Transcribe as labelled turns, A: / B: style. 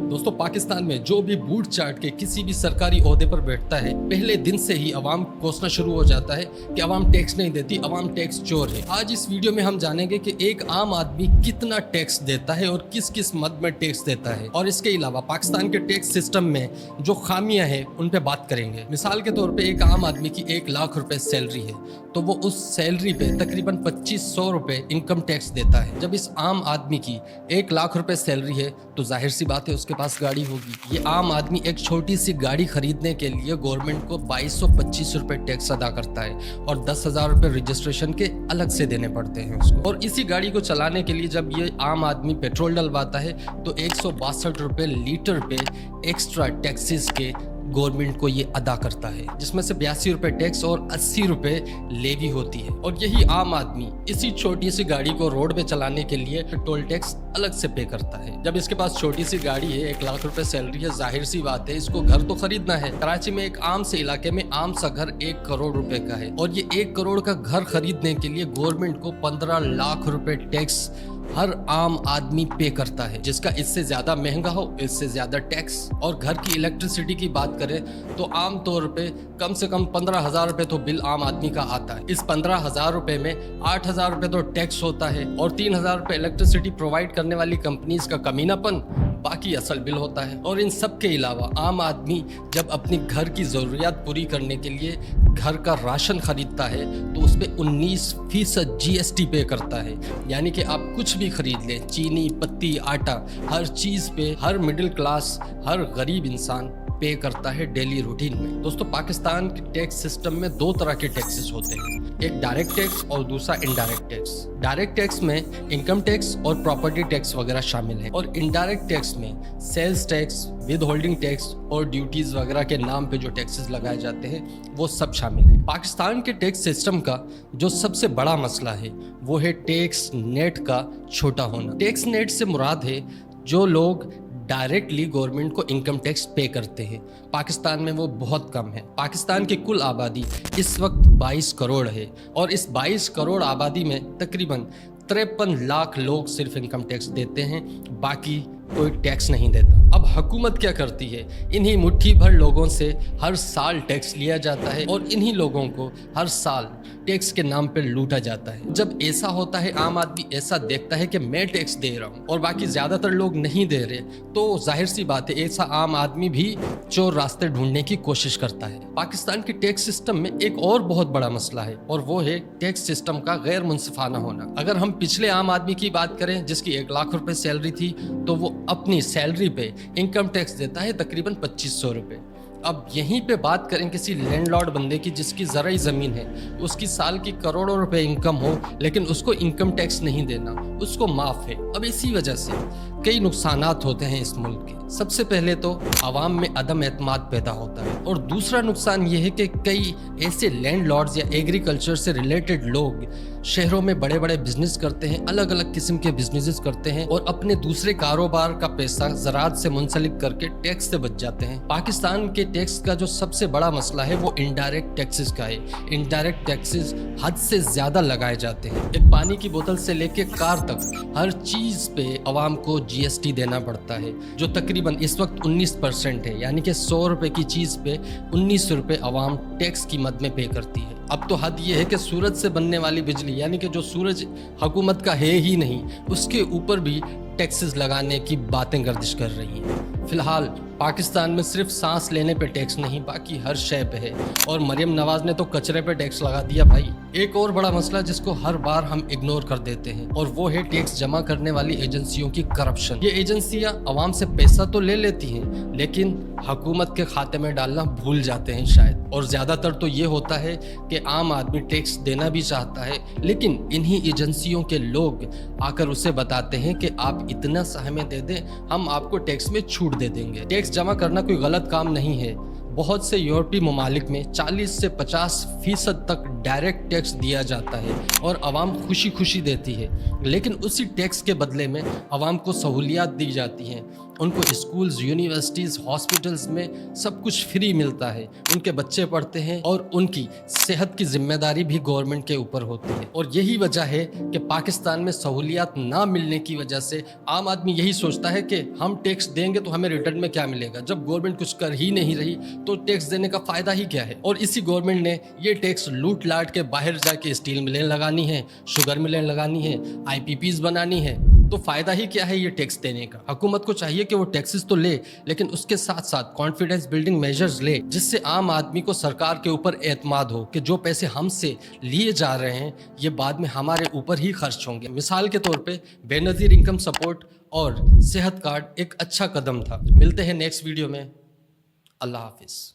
A: दोस्तों, पाकिस्तान में जो भी बूट चाट के किसी भी सरकारी ओहदे पर बैठता है, पहले दिन से ही अवाम कोसना शुरू हो जाता है कि अवाम टैक्स नहीं देती, अवाम टैक्स चोर है। आज इस वीडियो में हम जानेंगे कि एक आम आदमी कितना टैक्स देता है और किस किस मद में टैक्स देता है, और इसके अलावा पाकिस्तान के टैक्स सिस्टम में जो खामियां हैं उन पे बात करेंगे। मिसाल के तौर पे एक आम आदमी की 1 लाख रुपए सैलरी है, तो वो उस सैलरी पे तकरीबन 2500 रुपए इनकम टैक्स देता है। जब इस आम आदमी की 1 लाख रुपए सैलरी है तो जाहिर सी बात है उसके पास गाड़ी होगी। ये आम आदमी एक छोटी सी गाड़ी खरीदने के लिए गवर्नमेंट को 2225 रुपए टैक्स अदा करता है और 10,000 रुपए रजिस्ट्रेशन के अलग से देने पड़ते हैं उसको। और इसी गाड़ी को चलाने के लिए जब ये आम आदमी पेट्रोल डलवाता है तो 162 रुपए लीटर पे एक्स्ट्रा टैक्सेस के गवर्नमेंट को ये अदा करता है, जिसमें से 82 रुपए टैक्स और 80 रुपए लेवी होती है। और यही आम आदमी इसी छोटी सी गाड़ी को रोड पे चलाने के लिए टोल टैक्स अलग से पे करता है। जब इसके पास छोटी सी गाड़ी है, 1 लाख रुपए सैलरी है, जाहिर सी बात है इसको घर तो खरीदना है। कराची में एक आम से इलाके में आम सा घर 1 करोड़ रुपए का है, और ये 1 करोड़ का घर खरीदने के लिए गवर्नमेंट को 15 लाख रुपए टैक्स हर आम आदमी पे करता है, जिसका इससे ज्यादा महंगा हो इससे ज्यादा टैक्स। और घर की इलेक्ट्रिसिटी की बात करें तो आम तौर पे कम से कम 15,000 रुपए तो बिल आम आदमी का आता है। इस 15,000 रुपए में 8,000 रुपए तो टैक्स होता है और 3,000 रुपए इलेक्ट्रिसिटी प्रोवाइड करने वाली कंपनीज का कमीनापन, बाकी असल बिल होता है। और इन सब के अलावा आम आदमी जब अपनी घर की ज़रूरियात पूरी करने के लिए घर का राशन खरीदता है तो उस पर 19% GST पे करता है। यानी कि आप कुछ भी खरीद लें, चीनी, पत्ती, आटा, हर चीज़ पे हर मिडिल क्लास, हर गरीब इंसान पे करता है डेली रूटीन में। दोस्तों, पाकिस्तान के टैक्स सिस्टम में 2 तरह के टैक्सेस होते हैं, एक डायरेक्ट टैक्स और दूसरा इनडायरेक्ट टैक्स। डायरेक्ट टैक्स में इनकम टैक्स और प्रॉपर्टी टैक्स वगैरह शामिल है, और इनडायरेक्ट टैक्स में sales tax, with holding tax और ड्यूटीज वगैरह के नाम पे जो टैक्सेस लगाए जाते हैं वो सब शामिल है। पाकिस्तान के टैक्स सिस्टम का जो सबसे बड़ा मसला है वो है टैक्स नेट का छोटा होना। टैक्स नेट से मुराद है जो लोग डायरेक्टली गवर्नमेंट को इनकम टैक्स पे करते हैं। पाकिस्तान में वो बहुत कम है। पाकिस्तान की कुल आबादी इस वक्त 22 करोड़ है, और इस 22 करोड़ आबादी में तकरीबन 53 लाख लोग सिर्फ इनकम टैक्स देते हैं, बाकी कोई टैक्स नहीं देता। अब हुकूमत क्या करती है, इन्हीं मुट्ठी भर लोगों से हर साल टैक्स लिया जाता है और इन्हीं लोगों को हर साल टैक्स के नाम पर लूटा जाता है। जब ऐसा होता है, आम आदमी ऐसा देखता है कि मैं टैक्स दे रहा हूँ और बाकी ज़्यादातर लोग नहीं दे रहे, तो जाहिर सी बात है ऐसा आम आदमी भी चोर रास्ते ढूंढने की कोशिश करता है। पाकिस्तान के टैक्स सिस्टम में एक और बहुत बड़ा मसला है, और वो है टैक्स सिस्टम का गैर मुनसिफाना होना। अगर हम पिछले आम आदमी की बात करें जिसकी 1 लाख रुपए सैलरी थी, तो वो अपनी सैलरी पे इनकम टैक्स देता है तकरीबन 2500 रुपए। अब यहीं पे बात करें किसी लैंडलॉर्ड बंदे की जिसकी ज़राई ज़मीन है, उसकी साल की करोड़ों रुपए इनकम हो लेकिन उसको इनकम टैक्स नहीं देना, उसको माफ़ है। अब इसी वजह से कई नुकसानात होते हैं इस मुल्क के। सबसे पहले तो आवाम में अदम एतमाद पैदा होता है, और दूसरा नुकसान ये है कि कई ऐसे लैंडलॉर्ड्स या एग्रीकल्चर से रिलेटेड लोग शहरों में बड़े बड़े बिजनेस करते हैं, अलग अलग किस्म के बिजनेसेस करते हैं, और अपने दूसरे कारोबार का पैसा ज़राअत से मुंसलिक करके टैक्स से बच जाते हैं। पाकिस्तान के टैक्स का जो सबसे बड़ा मसला है वो इनडायरेक्ट टैक्सेस का है। इनडायरेक्ट टैक्सेस हद से ज़्यादा लगाए जाते हैं। एक पानी की बोतल से लेके कार तक हर चीज़ पे आवाम को GST देना पड़ता है, जो तकरीबन इस वक्त 19% है। यानी कि 100 रुपए की चीज़ पे 19 रुपए आवाम टैक्स की मद में पे करती है। अब तो हद ये है कि सूरज से बनने वाली बिजली, यानी कि जो सूरज हुकूमत का है ही नहीं, उसके ऊपर भी टैक्सेस लगाने की बातें गर्दिश कर रही हैं। फिलहाल पाकिस्तान में सिर्फ सांस लेने पे टैक्स नहीं, बाकी हर शय पे है, और मरियम नवाज ने तो कचरे पे टैक्स लगा दिया भाई। एक और बड़ा मसला जिसको हर बार हम इग्नोर कर देते हैं, और वो है टैक्स जमा करने वाली एजेंसियों की करप्शन। ये एजेंसियां आवाम से पैसा तो ले लेती हैं लेकिन हुकूमत के खाते में डालना भूल जाते हैं शायद। और ज़्यादातर तो ये होता है कि आम आदमी टैक्स देना भी चाहता है, लेकिन इन्हीं एजेंसियों के लोग आकर उसे बताते हैं कि आप इतना सा हमें दे दें, हम आपको टैक्स में छूट दे देंगे। टैक्स जमा करना कोई गलत काम नहीं है। बहुत से यूरोपीय ममालिक में 40 से 50% तक डायरेक्ट टैक्स दिया जाता है और आवाम खुशी खुशी देती है, लेकिन उसी टैक्स के बदले में आवाम को सहूलियात दी जाती हैं। उनको स्कूल्स, यूनिवर्सिटीज़, हॉस्पिटल्स में सब कुछ फ्री मिलता है, उनके बच्चे पढ़ते हैं और उनकी सेहत की जिम्मेदारी भी गवर्नमेंट के ऊपर होती है। और यही वजह है कि पाकिस्तान में सहूलियात ना मिलने की वजह से आम आदमी यही सोचता है कि हम टैक्स देंगे तो हमें रिटर्न में क्या मिलेगा। जब गवर्नमेंट कुछ कर ही नहीं रही तो टैक्स देने का फ़ायदा ही क्या है। और इसी गवर्नमेंट ने ये टैक्स लूट लाट के बाहर जाके स्टील मिलें लगानी है, शुगर मिलें लगानी है, IPPs बनानी है, तो फ़ायदा ही क्या है ये टैक्स देने का। हुकूमत को चाहिए कि वो टैक्सेस तो ले, लेकिन उसके साथ साथ कॉन्फिडेंस बिल्डिंग मेजर्स ले, जिससे आम आदमी को सरकार के ऊपर एतमाद हो कि जो पैसे हमसे लिए जा रहे हैं ये बाद में हमारे ऊपर ही खर्च होंगे। मिसाल के तौर पे बेनज़ीर इनकम सपोर्ट और सेहत कार्ड एक अच्छा कदम था। मिलते हैं नेक्स्ट वीडियो में। अल्लाह हाफिज़।